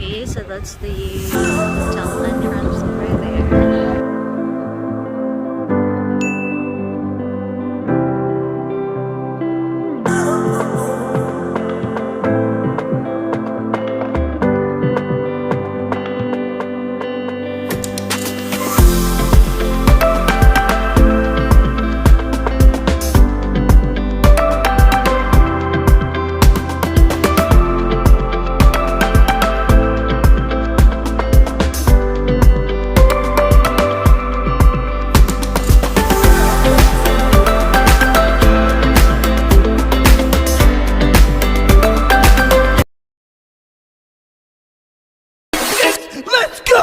Okay, so that's the hotel entrance over there. Let's go!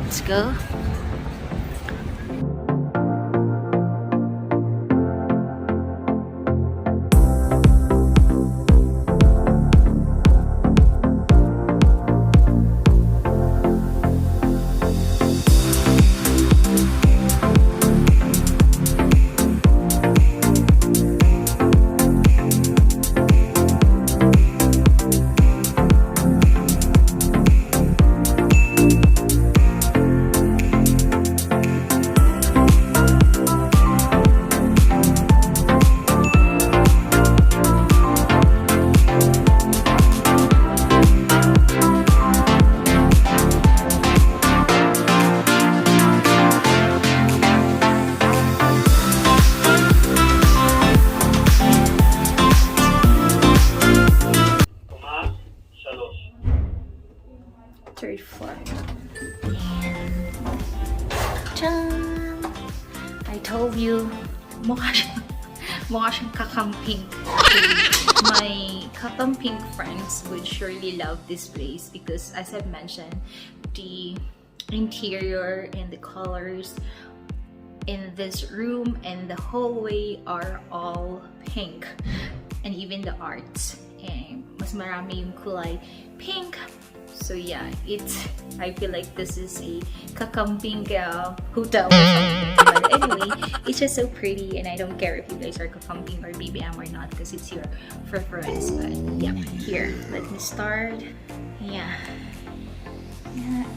Let's go. Third floor. And I told you, mukha siyang kakamping. My kakamping friends would surely love this place because, as I've mentioned, the interior and the colors in this room and the hallway are all pink, and even the arts. And mas marami yung kulay pink. So yeah, I feel like this is a kakamping hotel or something. But anyway, it's just so pretty, and I don't care if you guys are kakamping or BBM or not because it's your preference. But yeah, here, let me start. Yeah,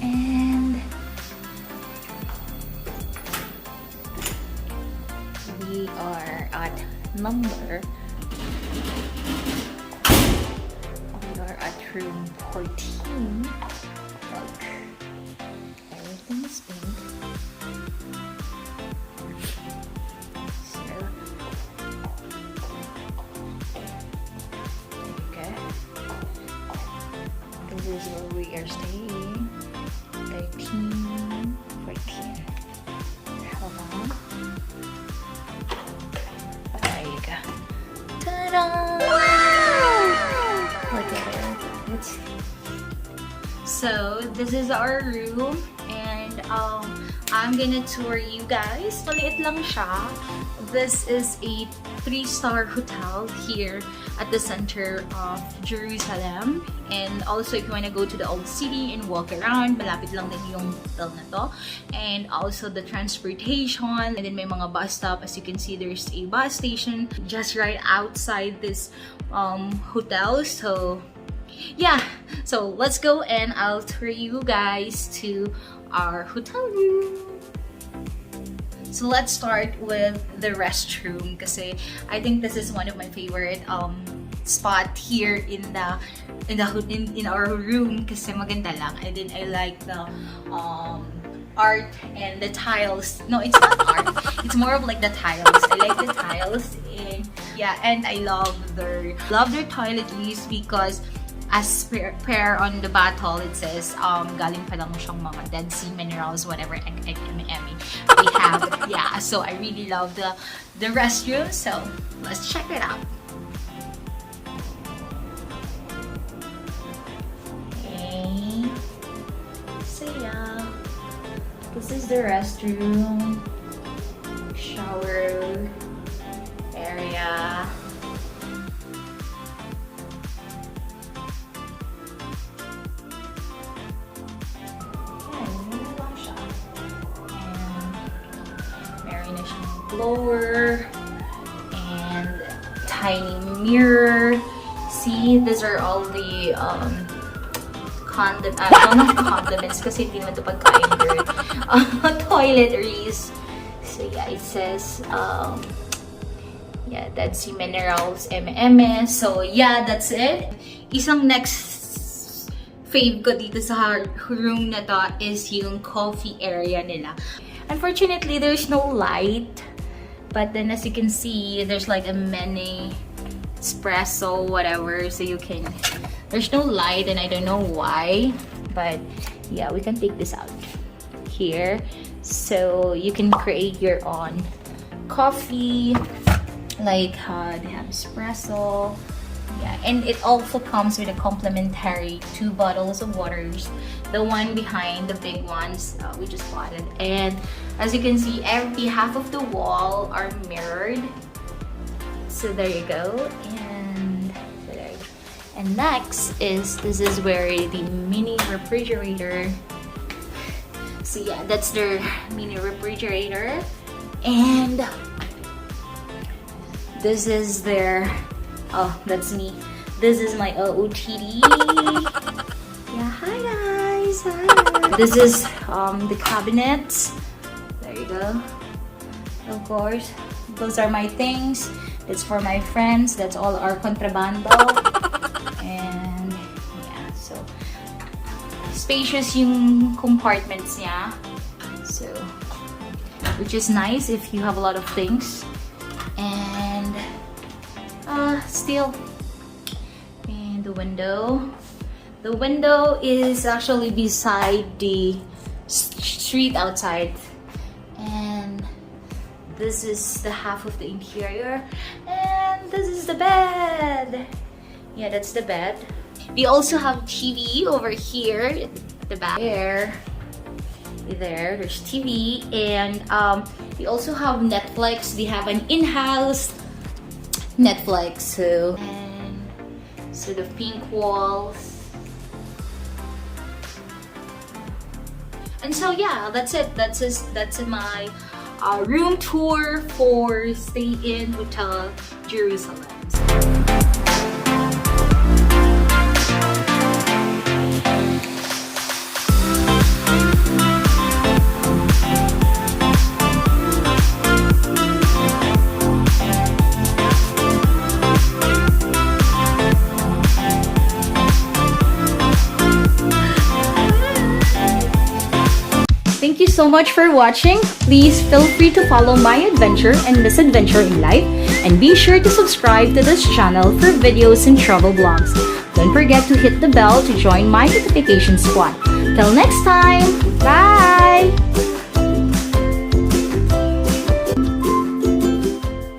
and we are at number. At room 14. Look, everything is pink. So, okay. This is where we are staying. 13, 14. Hold on. There you go. Ta-da! Look at it. So this is our room, and I'm gonna tour you guys. Maliit lang siya. This is a 3-star hotel here at the center of Jerusalem. And also, if you wanna go to the old city and walk around, malapit lang din yung hotel na to. And also the transportation, and then may mga bus stop. As you can see, there's a bus station just right outside this hotel. So yeah, so let's go and I'll tour you guys to our hotel room. So let's start with the restroom kasi I think this is one of my favorite spot here in our room kasi maganda lang. And then I like the art and the tiles. No, it's not art. It's more of like the tiles. I like the tiles, and yeah, and I love their toiletries because as per on the bottle, it says galing pa lang siyang mga Dead Sea minerals, whatever we have. Yeah, so I really love the restroom. So let's check it out. Okay. So yeah, this is the restroom, shower area. blower, and tiny mirror. See, these are all the not condiments kasi hindi naman ito pagkain girl. Toiletries. So yeah, it says yeah, that's the minerals 𝐬𝐪𝐻𝐻. So yeah, that's it. Isang next fave ko dito sa room na to is yung coffee area nila. Unfortunately, there's no light, but then as you can see, there's like a mini espresso whatever, so you can, there's no light and I don't know why, but yeah, we can take this out here so you can create your own coffee, like they have espresso. Yeah, and it also comes with a complimentary 2 bottles of waters. The one behind the big ones, we just bought it. And as you can see, every half of the wall are mirrored. So there you go. And next is, this is where the mini refrigerator. So yeah, that's their mini refrigerator. And this is their, oh, that's me. This is my OOTD. Yeah, hi guys, hi. This is the cabinets. There you go. Of course, those are my things. It's for my friends. That's all our contrabando. And yeah, so spacious yung compartments niya. So, which is nice if you have a lot of things. And still, and the window. The window is actually beside the street outside. And this is the half of the interior. And this is the bed. Yeah, that's the bed. We also have TV over here, the back there's TV, and we also have Netflix. We have an in-house Netflix, so, and sort of pink walls. And so yeah, that's it. That's my room tour for Stay In Hotel Jerusalem. Thank you so much for watching. Please feel free to follow my adventure and misadventure in life, and be sure to subscribe to this channel for videos and travel vlogs. Don't forget to hit the bell to join my notification squad. Till next time, bye!